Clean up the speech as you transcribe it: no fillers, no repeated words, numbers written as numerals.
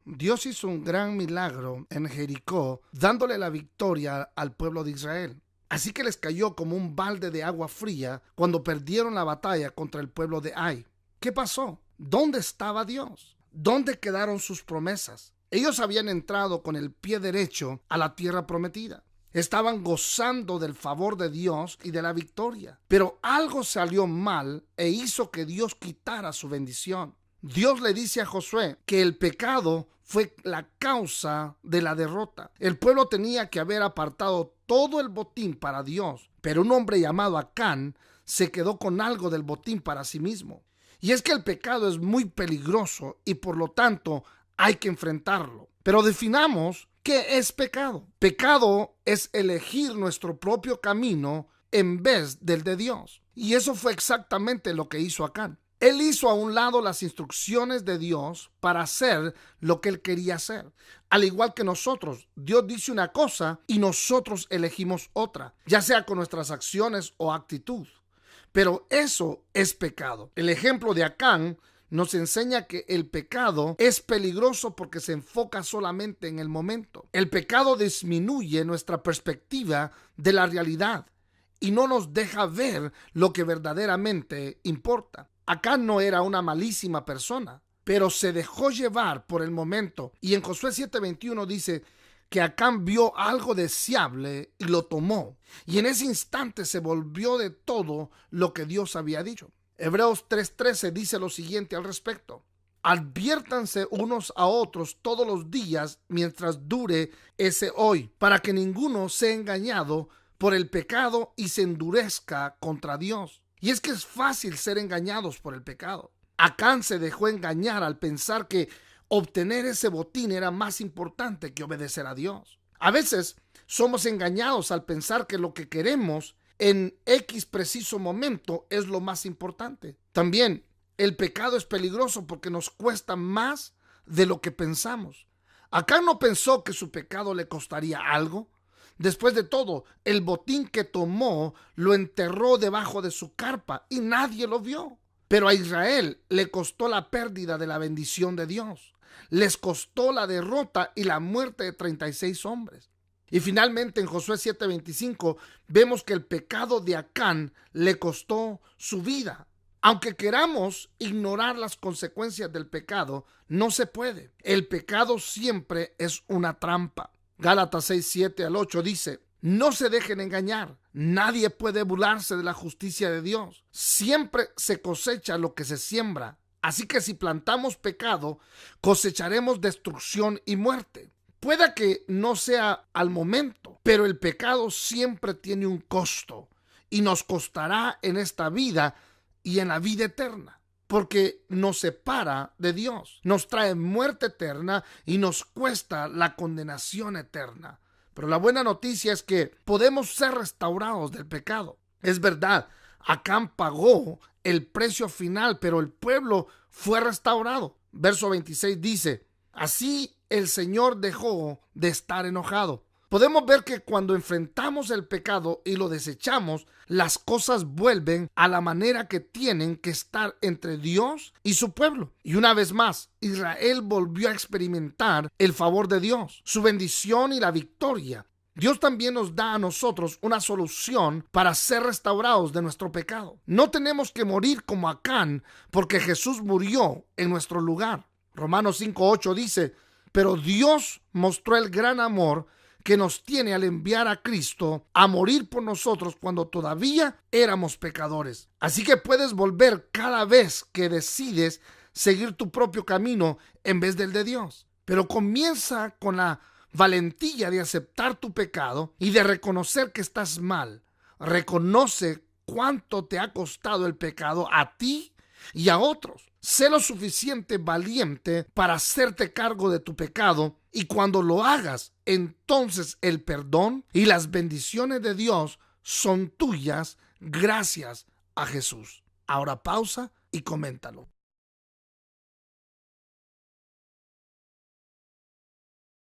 Dios hizo un gran milagro en Jericó, dándole la victoria al pueblo de Israel. Así que les cayó como un balde de agua fría cuando perdieron la batalla contra el pueblo de Ai. ¿Qué pasó? ¿Dónde estaba Dios? ¿Dónde quedaron sus promesas? Ellos habían entrado con el pie derecho a la tierra prometida. Estaban gozando del favor de Dios y de la victoria. Pero algo salió mal e hizo que Dios quitara su bendición. Dios le dice a Josué que el pecado fue la causa de la derrota. El pueblo tenía que haber apartado todo el botín para Dios, pero un hombre llamado Acán se quedó con algo del botín para sí mismo. Y es que el pecado es muy peligroso y por lo tanto hay que enfrentarlo. Pero definamos qué es pecado. Pecado es elegir nuestro propio camino en vez del de Dios. Y eso fue exactamente lo que hizo Acán. Él hizo a un lado las instrucciones de Dios para hacer lo que él quería hacer. Al igual que nosotros, Dios dice una cosa y nosotros elegimos otra, ya sea con nuestras acciones o actitud. Pero eso es pecado. El ejemplo de Acán nos enseña que el pecado es peligroso porque se enfoca solamente en el momento. El pecado disminuye nuestra perspectiva de la realidad y no nos deja ver lo que verdaderamente importa. Acán no era una malísima persona, pero se dejó llevar por el momento. Y en Josué 7:21 dice que Acán vio algo deseable y lo tomó. Y en ese instante se volvió de todo lo que Dios había dicho. Hebreos 3:13 dice lo siguiente al respecto: adviértanse unos a otros todos los días mientras dure ese hoy, para que ninguno sea engañado por el pecado y se endurezca contra Dios. Y es que es fácil ser engañados por el pecado. Acán se dejó engañar al pensar que obtener ese botín era más importante que obedecer a Dios. A veces somos engañados al pensar que lo que queremos en X preciso momento es lo más importante. También el pecado es peligroso porque nos cuesta más de lo que pensamos. Acán no pensó que su pecado le costaría algo. Después de todo, el botín que tomó lo enterró debajo de su carpa y nadie lo vio. Pero a Israel le costó la pérdida de la bendición de Dios. Les costó la derrota y la muerte de 36 hombres. Y finalmente en Josué 7:25 vemos que el pecado de Acán le costó su vida. Aunque queramos ignorar las consecuencias del pecado, no se puede. El pecado siempre es una trampa. Gálatas 6:7-8 dice: no se dejen engañar. Nadie puede burlarse de la justicia de Dios. Siempre se cosecha lo que se siembra. Así que si plantamos pecado, cosecharemos destrucción y muerte. Pueda que no sea al momento, pero el pecado siempre tiene un costo y nos costará en esta vida y en la vida eterna. Porque nos separa de Dios, nos trae muerte eterna y nos cuesta la condenación eterna. Pero la buena noticia es que podemos ser restaurados del pecado. Es verdad, Acán pagó el precio final, pero el pueblo fue restaurado. Verso 26 dice: así el Señor dejó de estar enojado. Podemos ver que cuando enfrentamos el pecado y lo desechamos, las cosas vuelven a la manera que tienen que estar entre Dios y su pueblo. Y una vez más, Israel volvió a experimentar el favor de Dios, su bendición y la victoria. Dios también nos da a nosotros una solución para ser restaurados de nuestro pecado. No tenemos que morir como Acán, porque Jesús murió en nuestro lugar. Romanos 5:8 dice: pero Dios mostró el gran amor que nos tiene al enviar a Cristo a morir por nosotros cuando todavía éramos pecadores. Así que puedes volver cada vez que decides seguir tu propio camino en vez del de Dios. Pero comienza con la valentía de aceptar tu pecado y de reconocer que estás mal. Reconoce cuánto te ha costado el pecado a ti y a otros. Sé lo suficiente valiente para hacerte cargo de tu pecado, y cuando lo hagas, entonces el perdón y las bendiciones de Dios son tuyas gracias a Jesús. Ahora pausa y coméntalo.